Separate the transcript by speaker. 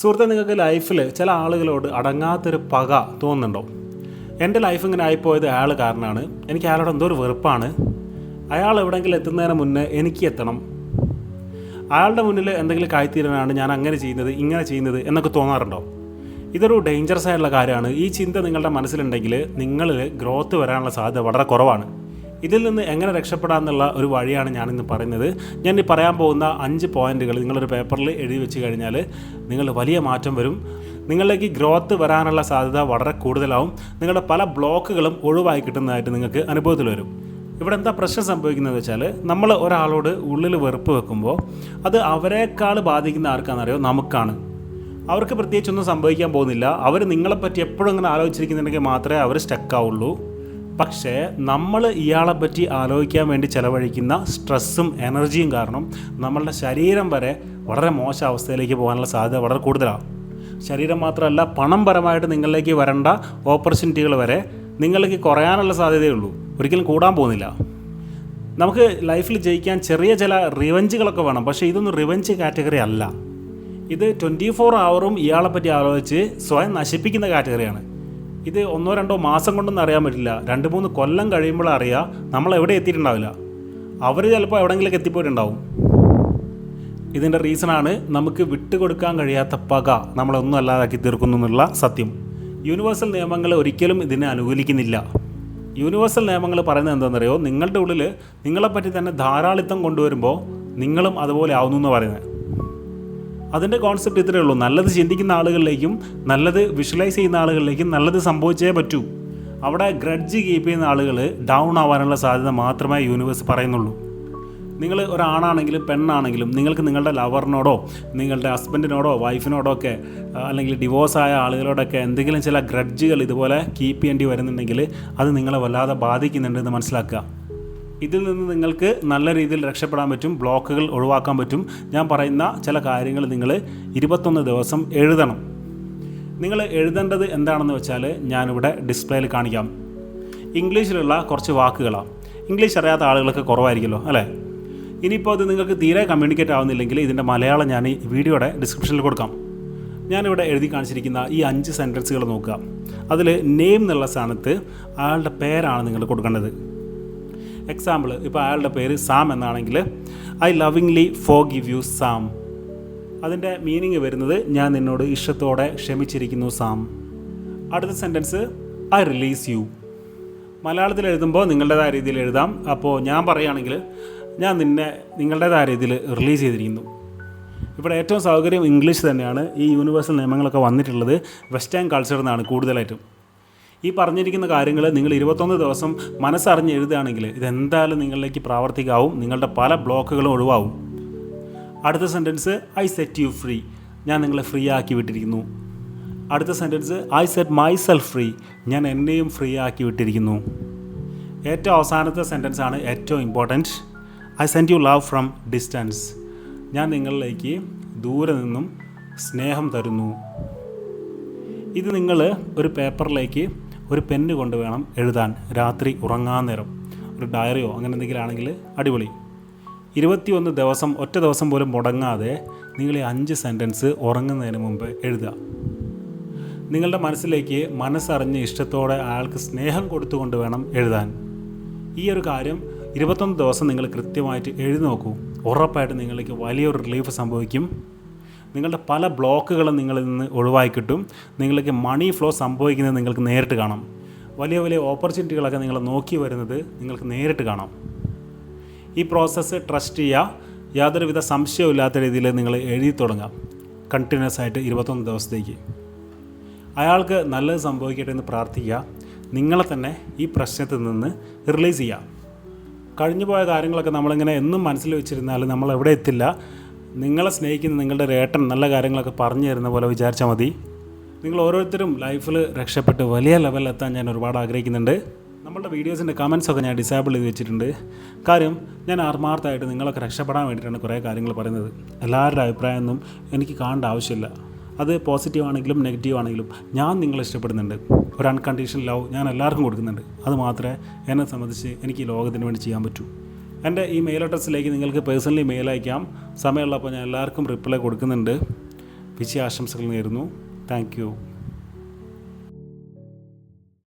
Speaker 1: സുഹൃത്തെ, നിങ്ങൾക്ക് ലൈഫിൽ ചില ആളുകളോട് അടങ്ങാത്തൊരു പക തോന്നുന്നുണ്ടോ? എൻ്റെ ലൈഫ് ഇങ്ങനെ ആയിപ്പോയത് അയാൾ കാരണമാണ്. എനിക്ക് അയാളോട് എന്തോ ഒരു വെറുപ്പാണ്. അയാൾ എവിടെയെങ്കിലും എത്തുന്നതിന് മുന്നേ എനിക്ക് എത്തണം. അയാളുടെ മുന്നിൽ എന്തെങ്കിലും കായ്ത്തീരാനാണ് ഞാൻ അങ്ങനെ ചെയ്യുന്നത്, ഇങ്ങനെ ചെയ്യുന്നത് എന്നൊക്കെ തോന്നാറുണ്ടോ? ഇതൊരു ഡേഞ്ചറസ് ആയിട്ടുള്ള കാര്യമാണ്. ഈ ചിന്ത നിങ്ങളുടെ മനസ്സിലുണ്ടെങ്കിൽ നിങ്ങളിൽ ഗ്രോത്ത് വരാനുള്ള സാധ്യത വളരെ കുറവാണ്. ഇതിൽ നിന്ന് എങ്ങനെ രക്ഷപ്പെടാമെന്നുള്ള ഒരു വഴിയാണ് ഞാനിന്ന് പറയുന്നത്. ഞാൻ ഈ പറയാൻ പോകുന്ന 5 പോയിൻറ്റുകൾ നിങ്ങളൊരു പേപ്പറിൽ എഴുതി വെച്ച് കഴിഞ്ഞാൽ നിങ്ങൾ വലിയ മാറ്റം വരും. നിങ്ങളിലേക്ക് ഗ്രോത്ത് വരാനുള്ള സാധ്യത വളരെ കൂടുതലാവും. നിങ്ങളുടെ പല ബ്ലോക്കുകളും ഒഴിവായി കിട്ടുന്നതായിട്ട് നിങ്ങൾക്ക് അനുഭവത്തിൽ വരും. ഇവിടെ എന്താ പ്രശ്നം സംഭവിക്കുന്നത് വെച്ചാൽ, നമ്മൾ ഒരാളോട് ഉള്ളിൽ വെറുപ്പ് വെക്കുമ്പോൾ അത് അവരെക്കാൾ ബാധിക്കുന്ന ആർക്കാണെന്നറിയോ? നമുക്കാണ്. അവർക്ക് പ്രത്യേകിച്ചൊന്നും സംഭവിക്കാൻ പോകുന്നില്ല. അവർ നിങ്ങളെപ്പറ്റി എപ്പോഴും ഇങ്ങനെ ആലോചിച്ചിരിക്കുന്നുണ്ടെങ്കിൽ മാത്രമേ അവർ സ്റ്റക്കാവുള്ളൂ. പക്ഷേ നമ്മൾ ഇയാളെപ്പറ്റി ആലോചിക്കാൻ വേണ്ടി ചിലവഴിക്കുന്ന സ്ട്രെസ്സും എനർജിയും കാരണം നമ്മളുടെ ശരീരം വരെ വളരെ മോശം അവസ്ഥയിലേക്ക് പോകാനുള്ള സാധ്യത വളരെ കൂടുതലാണ്. ശരീരം മാത്രമല്ല, പണപരമായിട്ട് നിങ്ങളിലേക്ക് വരേണ്ട ഓപ്പർച്യൂണിറ്റികൾ വരെ നിങ്ങളിലേക്ക് കുറയാനുള്ള സാധ്യതയുള്ളൂ, ഒരിക്കലും കൂടാൻ പോകുന്നില്ല. നമുക്ക് ലൈഫിൽ ജയിക്കാൻ ചെറിയ ചില റിവഞ്ചുകളൊക്കെ വേണം. പക്ഷേ ഇതൊന്നും റിവഞ്ച് കാറ്റഗറി അല്ല. ഇത് 24 ഹവറും ഇയാളെപ്പറ്റി ആലോചിച്ച് സ്വയം നശിപ്പിക്കുന്ന കാറ്റഗറിയാണ്. ഇത് 1-2 മാസം കൊണ്ടൊന്നും അറിയാൻ പറ്റില്ല. 2-3 കൊല്ലം കഴിയുമ്പോൾ അറിയാം നമ്മൾ എവിടെ എത്തിയിട്ടുണ്ടാവില്ല. അവർ ചിലപ്പോൾ എവിടെയെങ്കിലൊക്കെ എത്തിപ്പോയിട്ടുണ്ടാവും. ഇതിൻ്റെ റീസണാണ് നമുക്ക് വിട്ടുകൊടുക്കാൻ കഴിയാത്ത പക നമ്മളൊന്നും അല്ലാതാക്കി തീർക്കുന്നു എന്നുള്ള സത്യം. യൂണിവേഴ്സൽ നിയമങ്ങൾ ഒരിക്കലും ഇതിനെ അനുകൂലിക്കുന്നില്ല. യൂണിവേഴ്സൽ നിയമങ്ങൾ പറയുന്നത് എന്താണെന്നറിയോ? നിങ്ങളുടെ ഉള്ളിൽ നിങ്ങളെപ്പറ്റി തന്നെ ധാരാളിത്തം കൊണ്ടുവരുമ്പോൾ നിങ്ങളും അതുപോലെ ആവുന്നു എന്ന് പറയുന്നത്. അതിൻ്റെ കോൺസെപ്റ്റ് ഇത്രയേ ഉള്ളൂ. നല്ലത് ചിന്തിക്കുന്ന ആളുകളിലേക്കും നല്ലത് വിഷ്വലൈസ് ചെയ്യുന്ന ആളുകളിലേക്കും നല്ലത് സംഭവിച്ചേ പറ്റൂ. അവിടെ ഗ്രഡ്ജ് കീപ്പ് ചെയ്യുന്ന ആളുകൾ ഡൗൺ ആവാനുള്ള സാധ്യത മാത്രമേ യൂണിവേഴ്സ് പറയുന്നുള്ളൂ. നിങ്ങൾ ഒരാണാണെങ്കിലും പെണ്ണാണെങ്കിലും നിങ്ങൾക്ക് നിങ്ങളുടെ ലവറിനോടോ നിങ്ങളുടെ ഹസ്ബൻഡിനോടോ വൈഫിനോടോ ഒക്കെ അല്ലെങ്കിൽ ഡിവോഴ്സായ ആളുകളോടൊക്കെ എന്തെങ്കിലും ചില ഗ്രഡ്ജുകൾ ഇതുപോലെ കീപ്പ് ചെയ്യേണ്ടി വരുന്നുണ്ടെങ്കിൽ അത് നിങ്ങളെ വല്ലാതെ ബാധിക്കുന്നുണ്ടെന്ന് മനസ്സിലാക്കുക. ഇതിൽ നിന്ന് നിങ്ങൾക്ക് നല്ല രീതിയിൽ രക്ഷപ്പെടാൻ പറ്റും. ബ്ലോക്കുകൾ ഒഴിവാക്കാൻ പറ്റും. ഞാൻ പറയുന്ന ചില കാര്യങ്ങൾ നിങ്ങൾ 21 ദിവസം എഴുതണം. നിങ്ങൾ എഴുതേണ്ടത് എന്താണെന്ന് വെച്ചാൽ ഞാനിവിടെ ഡിസ്പ്ലേയിൽ കാണിക്കാം. ഇംഗ്ലീഷിലുള്ള കുറച്ച് വാക്കുകളാണ്. ഇംഗ്ലീഷ് അറിയാത്ത ആളുകളൊക്കെ കുറവായിരിക്കുമല്ലോ അല്ലേ? ഇനിയിപ്പോൾ അത് നിങ്ങൾക്ക് തീരെ കമ്മ്യൂണിക്കേറ്റ് ആവുന്നില്ലെങ്കിൽ ഇതിൻ്റെ മലയാളം ഞാൻ ഈ വീഡിയോയുടെ ഡിസ്ക്രിപ്ഷനിൽ കൊടുക്കാം. ഞാനിവിടെ എഴുതി കാണിച്ചിരിക്കുന്ന ഈ 5 സെൻറ്റൻസുകൾ നോക്കുക. അതിൽ നെയിം എന്നുള്ള സ്ഥാനത്ത് അയാളുടെ പേരാണ് നിങ്ങൾ കൊടുക്കേണ്ടത്. എക്സാമ്പിൾ, ഇപ്പോൾ അയാളുടെ പേര് സാം എന്നാണെങ്കിൽ ഐ ലവിങ്ലി ഫോർഗിവ് യു സാം. അതിൻ്റെ മീനിങ് വരുന്നത് ഞാൻ നിന്നോട് ഇഷ്ടത്തോടെ ക്ഷമിച്ചിരിക്കുന്നു സാം. അടുത്ത സെൻറ്റൻസ് ഐ റിലീസ് യു. മലയാളത്തിൽ എഴുതുമ്പോൾ നിങ്ങളുടേതായ രീതിയിൽ എഴുതാം. അപ്പോൾ ഞാൻ പറയുകയാണെങ്കിൽ ഞാൻ നിന്നെ നിങ്ങളുടേതായ രീതിയിൽ റിലീസ് ചെയ്തിരിക്കുന്നു. ഇവിടെ ഏറ്റവും സൗകര്യം ഇംഗ്ലീഷ് തന്നെയാണ്. ഈ യൂണിവേഴ്സൽ നിയമങ്ങളൊക്കെ വന്നിട്ടുള്ളത് വെസ്റ്റേൺ കൾച്ചറിൽ നിന്നാണ് കൂടുതലായിട്ടും. ഈ പറഞ്ഞിരിക്കുന്ന കാര്യങ്ങൾ നിങ്ങൾ 21 ദിവസം മനസ്സറിഞ്ഞ് എഴുതുകയാണെങ്കിൽ ഇതെന്തായാലും നിങ്ങളിലേക്ക് പ്രാവർത്തികമാവും. നിങ്ങളുടെ പല ബ്ലോക്കുകളും ഒഴിവാവും. അടുത്ത sentence I set you free. ഞാൻ നിങ്ങളെ ഫ്രീ ആക്കി വിട്ടിരിക്കുന്നു. അടുത്ത sentence I set my self free. ഞാൻ എന്നെയും ഫ്രീ ആക്കി വിട്ടിരിക്കുന്നു. ഏറ്റവും അവസാനത്തെ സെൻറ്റൻസാണ് ഏറ്റവും important. I send you love from distance. ഞാൻ നിങ്ങളിലേക്ക് ദൂരെ നിന്നും സ്നേഹം തരുന്നു. ഇത് നിങ്ങൾ ഒരു പേപ്പറിലേക്ക് ഒരു പെന്ന് കൊണ്ട് വേണം എഴുതാൻ. രാത്രി ഉറങ്ങാൻ നേരം ഒരു ഡയറിയോ അങ്ങനെ എന്തെങ്കിലും ആണെങ്കിൽ അടിപൊളി. 21 ദിവസം ഒറ്റ ദിവസം പോലും മുടങ്ങാതെ നിങ്ങൾ ഈ 5 സെൻറ്റൻസ് ഉറങ്ങുന്നതിന് മുമ്പ് എഴുതുക. നിങ്ങളുടെ മനസ്സിലേക്ക് മനസ്സറിഞ്ഞ് ഇഷ്ടത്തോടെ അയാൾക്ക് സ്നേഹം കൊടുത്തുകൊണ്ട് വേണം എഴുതാൻ. ഈ ഒരു കാര്യം 21 ദിവസം നിങ്ങൾ കൃത്യമായിട്ട് എഴുതി നോക്കൂ. ഉറപ്പായിട്ട് നിങ്ങളിലേക്ക് വലിയൊരു റിലീഫ് സംഭവിക്കും. നിങ്ങളുടെ പല ബ്ലോക്കുകളും നിങ്ങളിൽ നിന്ന് ഒഴിവായി കിട്ടും. നിങ്ങൾക്ക് മണി ഫ്ലോ സംഭവിക്കുന്നത് നിങ്ങൾക്ക് നേരിട്ട് കാണാം. വലിയ വലിയ ഓപ്പർച്യൂണിറ്റികളൊക്കെ നിങ്ങൾ നോക്കി വരുന്നത് നിങ്ങൾക്ക് നേരിട്ട് കാണാം. ഈ പ്രോസസ്സ് ട്രസ്റ്റ് ചെയ്യുക. യാതൊരുവിധ സംശയമില്ലാത്ത രീതിയിൽ നിങ്ങൾ എഴുതി തുടങ്ങാം. കണ്ടിന്യൂസ് ആയിട്ട് 21 ദിവസത്തേക്ക്. അയാൾക്ക് നല്ലത് സംഭവിക്കട്ടെ എന്ന് പ്രാർത്ഥിക്കുക. നിങ്ങളെ തന്നെ ഈ പ്രശ്നത്തിൽ നിന്ന് റിലീസ് ചെയ്യുക. കഴിഞ്ഞു പോയ കാര്യങ്ങളൊക്കെ നമ്മളിങ്ങനെ എന്നും മനസ്സിൽ വെച്ചിരുന്നാൽ നമ്മൾ എവിടെ എത്തില്ല. നിങ്ങളെ സ്നേഹിക്കുന്ന നിങ്ങളുടെ ഒരു ഏട്ടൻ നല്ല കാര്യങ്ങളൊക്കെ പറഞ്ഞു തരുന്ന പോലെ വിചാരിച്ചാൽ മതി. നിങ്ങൾ ഓരോരുത്തരും ലൈഫിൽ രക്ഷപ്പെട്ട് വലിയ ലെവലിലെത്താൻ ഞാൻ ഒരുപാട് ആഗ്രഹിക്കുന്നുണ്ട്. നമ്മളുടെ വീഡിയോസിൻ്റെ കമൻസൊക്കെ ഞാൻ ഡിസേബിൾ ചെയ്ത് വെച്ചിട്ടുണ്ട്. കാര്യം ഞാൻ ആത്മാർത്ഥമായിട്ട് നിങ്ങളൊക്കെ രക്ഷപ്പെടാൻ വേണ്ടിയിട്ടാണ് കുറേ കാര്യങ്ങൾ പറയുന്നത്. എല്ലാവരുടെ അഭിപ്രായമൊന്നും എനിക്ക് കാണേണ്ട ആവശ്യമില്ല. അത് പോസിറ്റീവ് ആണെങ്കിലും നെഗറ്റീവ് ആണെങ്കിലും ഞാൻ നിങ്ങളെ ഇഷ്ടപ്പെടുന്നുണ്ട്. ഒരു അൺകണ്ടീഷണൽ ലവ് ഞാൻ എല്ലാവർക്കും കൊടുക്കുന്നുണ്ട്. അത് മാത്രമേ എന്നെ സംബന്ധിച്ച് എനിക്ക് ഈ ലോകത്തിന് വേണ്ടി ചെയ്യാൻ പറ്റൂ. എൻ്റെ ഈ മെയിൽ അഡ്രസ്സിലേക്ക് നിങ്ങൾക്ക് പേഴ്സണലി മെയിൽ അയക്കാം. സമയമുള്ളപ്പോൾ ഞാൻ എല്ലാവർക്കും റിപ്ലൈ കൊടുക്കുന്നുണ്ട്. വിജയാശംസകൾ നേരുന്നു. Thank you.